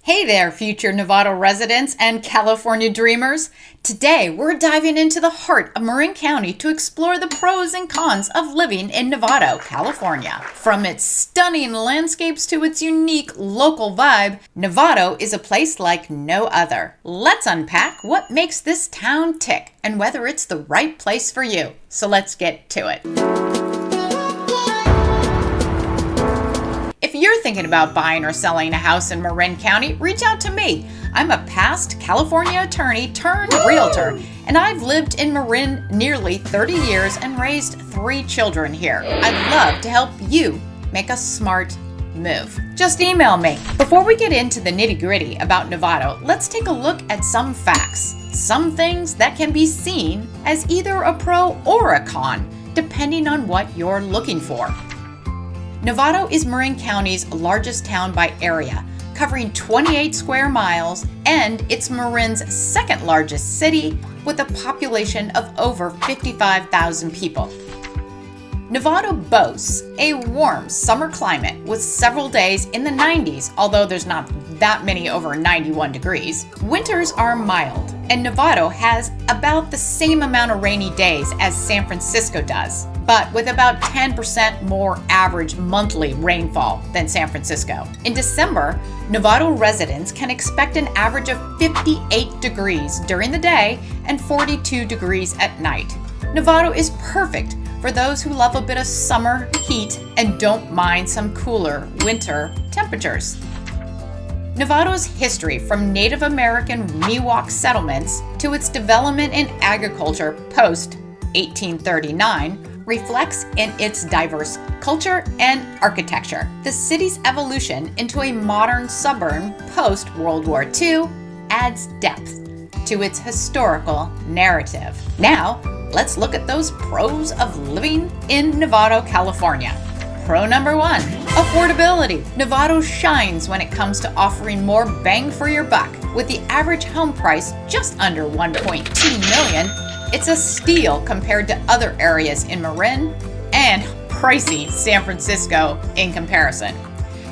Hey there, future Novato residents and California dreamers. Today, we're diving into the heart of Marin County to explore the pros and cons of living in Novato, California. From its stunning landscapes to its unique local vibe, Novato is a place like no other. Let's unpack what makes this town tick and whether it's the right place for you. So let's get to it. If you're thinking about buying or selling a house in Marin County, reach out to me. I'm a past California attorney turned realtor, and I've lived in Marin nearly 30 years and raised 3 children here. I'd love to help you make a smart move. Just email me. Before we get into the nitty-gritty about Novato, let's take a look at some facts. Some things that can be seen as either a pro or a con, depending on what you're looking for. Novato is Marin County's largest town by area, covering 28 square miles, and it's Marin's second largest city with a population of over 55,000 people. Novato boasts a warm summer climate with several days in the 90s, although there's not that many over 91 degrees. Winters are mild, and Novato has about the same amount of rainy days as San Francisco does, but with about 10% more average monthly rainfall than San Francisco. In December, Novato residents can expect an average of 58 degrees during the day and 42 degrees at night. Novato is perfect for those who love a bit of summer heat and don't mind some cooler winter temperatures. Novato's history, from Native American Miwok settlements to its development in agriculture post-1839, reflects in its diverse culture and architecture. The city's evolution into a modern suburb post-World War II adds depth to its historical narrative. Now, let's look at those pros of living in Novato, California. Pro number 1, affordability. Novato shines when it comes to offering more bang for your buck. With the average home price just under $1.2 million, it's a steal compared to other areas in Marin and pricey San Francisco in comparison.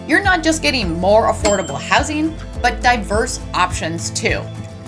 You're not just getting more affordable housing, but diverse options too.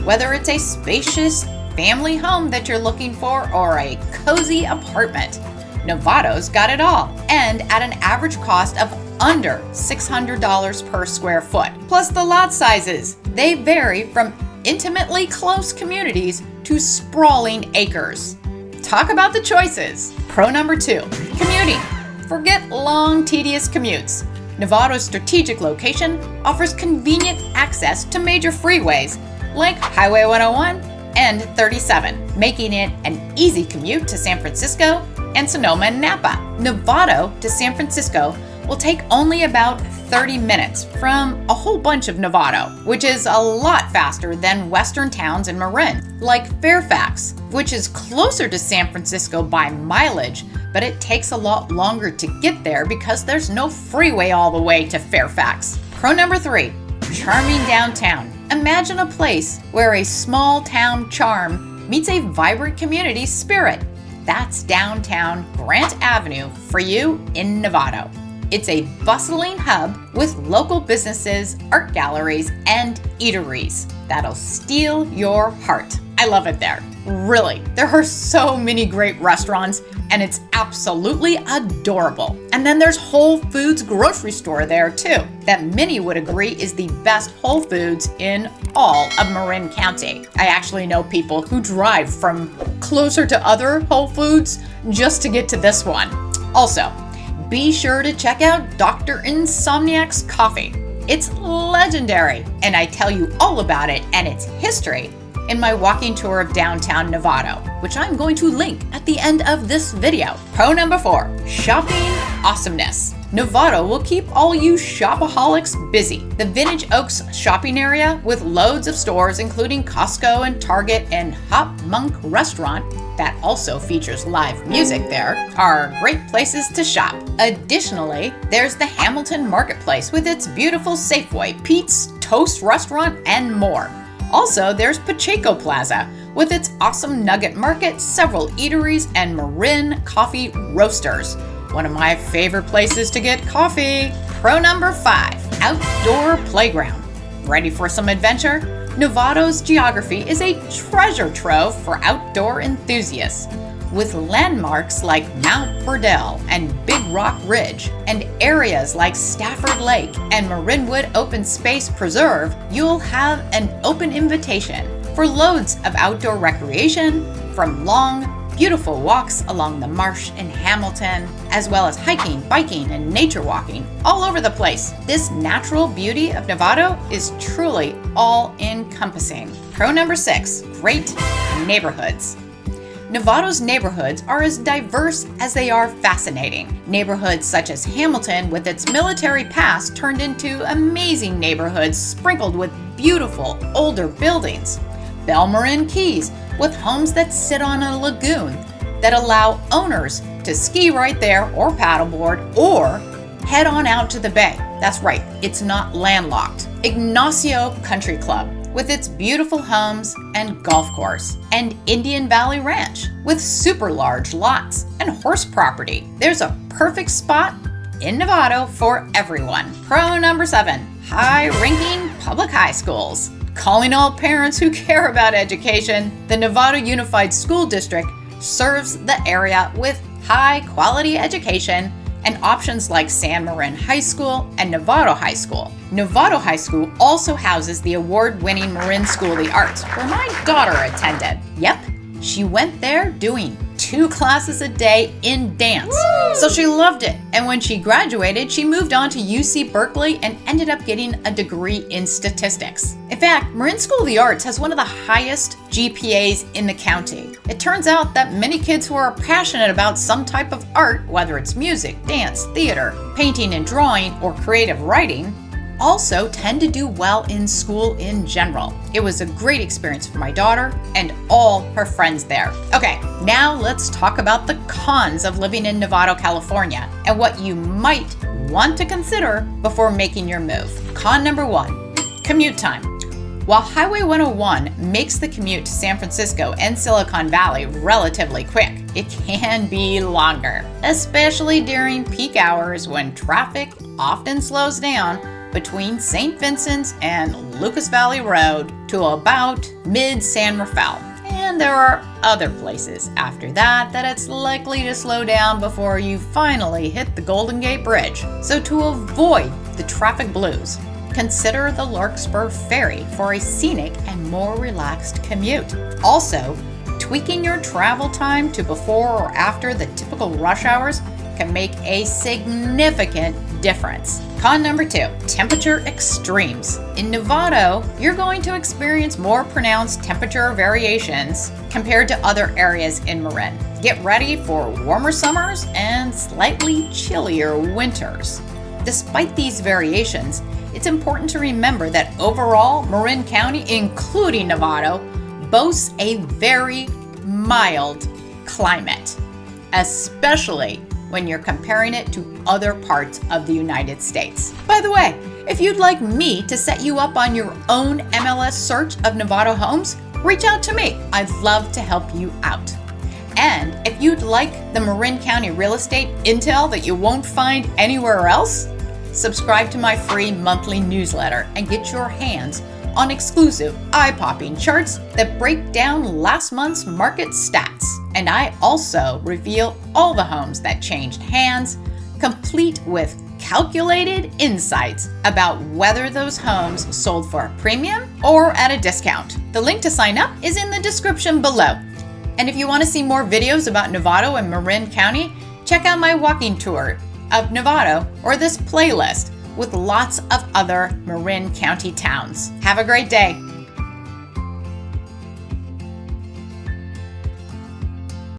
Whether it's a spacious family home that you're looking for or a cozy apartment, Novato's got it all, and at an average cost of under $600 per square foot. Plus the lot sizes. They vary from intimately close communities to sprawling acres. Talk about the choices. Pro number 2, commuting. Forget long, tedious commutes. Novato's strategic location offers convenient access to major freeways like Highway 101 and 37, making it an easy commute to San Francisco and Sonoma and Napa. Novato to San Francisco will take only about 30 minutes from a whole bunch of Novato, which is a lot faster than western towns in Marin, like Fairfax, which is closer to San Francisco by mileage, but it takes a lot longer to get there because there's no freeway all the way to Fairfax. Pro number 3, charming downtown. Imagine a place where a small town charm meets a vibrant community spirit. That's downtown Grant Avenue for you in Novato. It's a bustling hub with local businesses, art galleries, and eateries that'll steal your heart. I love it there. Really, there are so many great restaurants, and it's absolutely adorable. And then there's Whole Foods grocery store there too, that many would agree is the best Whole Foods in all of Marin County. I actually know people who drive from closer to other Whole Foods just to get to this one. Also, be sure to check out Dr. Insomniac's coffee. It's legendary, and I tell you all about it and its history in my walking tour of downtown Novato, which I'm going to link at the end of this video. Pro number 4, shopping awesomeness. Novato will keep all you shopaholics busy. The Vintage Oaks shopping area, with loads of stores including Costco and Target and Hop Monk restaurant that also features live music there, are great places to shop. Additionally, there's the Hamilton Marketplace with its beautiful Safeway, Pete's Toast restaurant, and more. Also, there's Pacheco Plaza with its awesome nugget market, several eateries, and Marin coffee roasters. One of my favorite places to get coffee. Pro number 5, outdoor playground. Ready for some adventure? Novato's geography is a treasure trove for outdoor enthusiasts. With landmarks like Mount Burdell and Big Rock Ridge, and areas like Stafford Lake and Marinwood Open Space Preserve, you'll have an open invitation for loads of outdoor recreation, from long, beautiful walks along the marsh in Hamilton, as well as hiking, biking, and nature walking all over the place. This natural beauty of Novato is truly all-encompassing. Pro number 6, great neighborhoods. Novato's neighborhoods are as diverse as they are fascinating. Neighborhoods such as Hamilton, with its military past, turned into amazing neighborhoods sprinkled with beautiful older buildings. Marin Keys, with homes that sit on a lagoon that allow owners to ski right there or paddleboard or head on out to the bay. That's right, it's not landlocked. Ignacio Country Club, with its beautiful homes and golf course, and Indian Valley Ranch, with super large lots and horse property. There's a perfect spot in Novato for everyone. Pro number 7, high-ranking public high schools. Calling all parents who care about education, the Novato Unified School District serves the area with high-quality education and options like San Marin High School and Novato High School. Novato High School also houses the award-winning Marin School of the Arts, where my daughter attended. Yep, she went there doing 2 classes a day in dance. Woo! So she loved it. And when she graduated, she moved on to UC Berkeley and ended up getting a degree in statistics. In fact, Marin School of the Arts has one of the highest GPAs in the county. It turns out that many kids who are passionate about some type of art, whether it's music, dance, theater, painting and drawing, or creative writing, also tend to do well in school in general. It was a great experience for my daughter and all her friends there. Okay, now let's talk about the cons of living in Novato, California, and what you might want to consider before making your move. Con number 1, commute time. While Highway 101 makes the commute to San Francisco and Silicon Valley relatively quick, it can be longer, especially during peak hours when traffic often slows down between St. Vincent's and Lucas Valley Road to about mid-San Rafael. And there are other places after that it's likely to slow down before you finally hit the Golden Gate Bridge. So to avoid the traffic blues, consider the Larkspur Ferry for a scenic and more relaxed commute. Also, tweaking your travel time to before or after the typical rush hours can make a significant difference. Con number 2, temperature extremes. In Novato, you're going to experience more pronounced temperature variations compared to other areas in Marin. Get ready for warmer summers and slightly chillier winters. Despite these variations, it's important to remember that overall, Marin County, including Novato, boasts a very mild climate, especially when you're comparing it to other parts of the United States. By the way, if you'd like me to set you up on your own MLS search of Novato homes, reach out to me. I'd love to help you out. And if you'd like the Marin County real estate intel that you won't find anywhere else, subscribe to my free monthly newsletter and get your hands on exclusive eye-popping charts that break down last month's market stats. And I also reveal all the homes that changed hands, complete with calculated insights about whether those homes sold for a premium or at a discount. The link to sign up is in the description below. And if you want to see more videos about Novato and Marin County, check out my walking tour of Novato or this playlist with lots of other Marin County towns. Have a great day.